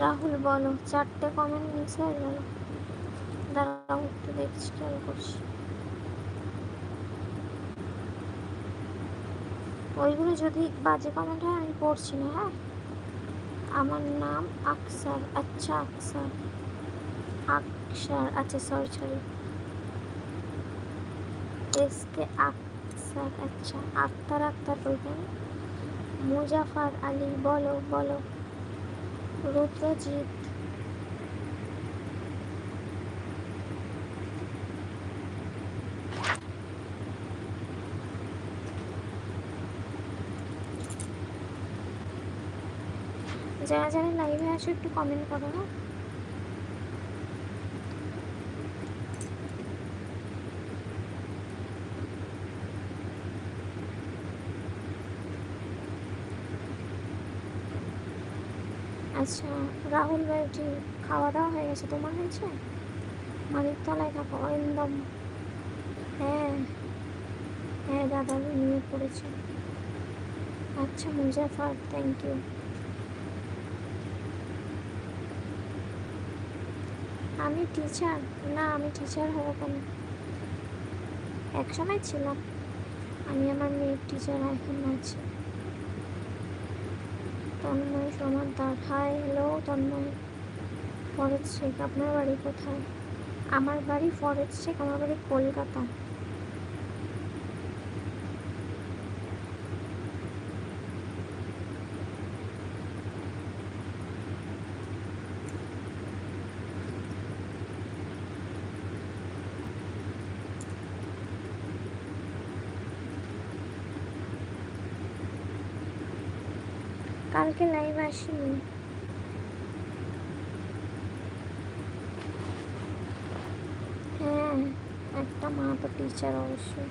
রাহুল বলো, 4টে comment miss হয়ে গেল। দাঁড়াও একটু দেখছি, খেয়াল করছি। ওইগুলো যদি বাজে কমেন্ট হয় আমি পড়ছি না, হ্যাঁ। আমার নাম আকসার। আচ্ছা আকসার, আকসার, আচ্ছা সরি সরি, এসকে আকসার, আচ্ছা আক্তার, আক্তার বলবেন। মুজাফার আলী বলো বলো। রুদ্রজিৎ, যারা যারা লাইভে আসো একটু কমেন্ট করো না। আচ্ছা রাহুল ভাইটি, খাওয়া দাওয়া হয়ে গেছে, তোমার হয়েছে? মানিকতলায় থাকো একদম। হ্যাঁ হ্যাঁ দাদা নিয়ে পড়েছে। আচ্ছা মুজাফার, থ্যাংক ইউ। আমি টিচার না, আমি টিচার হবো কেন? একসময় ছিলাম, আমি আমার মেয়ের টিচার এখন আছি। Tanmoy Samaddar, hi hello Tanmoy. Forest Sheikh, আপনার বাড়ি কোথায়? আমার বাড়ি ফরেস্ট শেখ, আমার বাড়ি কলকাতা। কালকে লাইভ আসিনি। হ্যাঁ একটা মা তো টিচার অবশ্যই।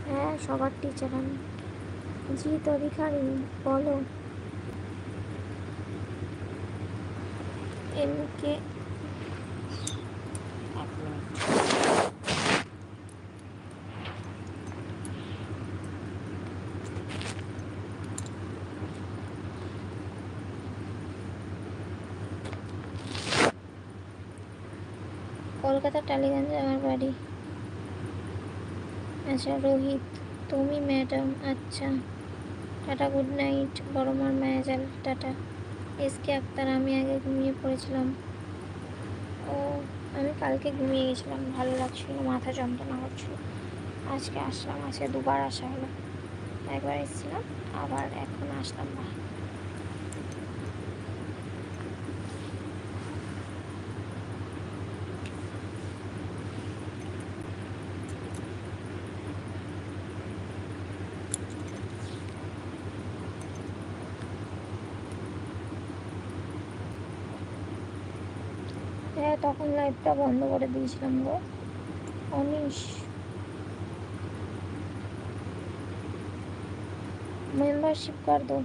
হ্যাঁ সবার টিচার আমি। জিৎ অধিকারী বলো। এমকে, এক মিনিট। কলকাতা টালিগঞ্জে আমার বাড়ি। আচ্ছা রোহিত, তুমি ম্যাডাম, আচ্ছা টাটা, গুড নাইট, বড়মার মায়াজাল, টাটা। এসকে আক্তার, আমি আগে ঘুমিয়ে পড়েছিলাম। ও আমি কালকে ঘুমিয়ে গেছিলাম, ভালো লাগছিল, মাথা যন্ত্রণা হচ্ছিল। আজকে আসলাম, আজকে দুবার আসা হলো। একবার এসেছিলাম, আবার এখন আসলাম না। হ্যাঁ তখন লাইভটা বন্ধ করে দিয়েছিলাম গো। অনিশ, মেম্বারশিপ कर दो।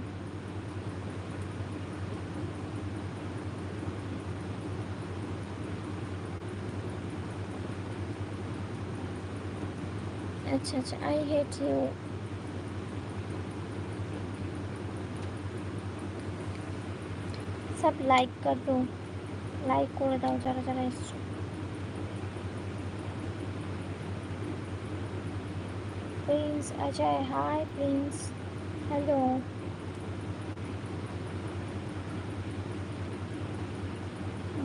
अच्छा अच्छा, आई हेट यू। सब लाइक कर दो, লাইক করে দাও যারা যারা এসছো। Prince Ajay, hi Prince, hello.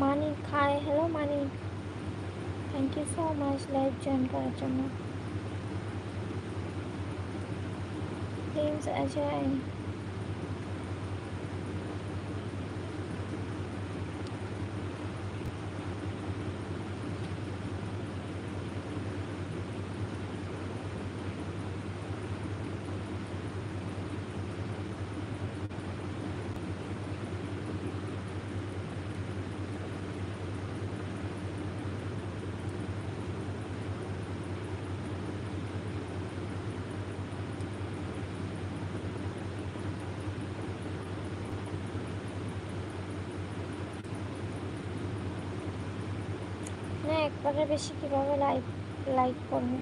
Manik, hi hello Manik, thank you so much live join করার জন্য। প্রিন্স অজয়, না একবারের বেশি কীভাবে লাইক করবে?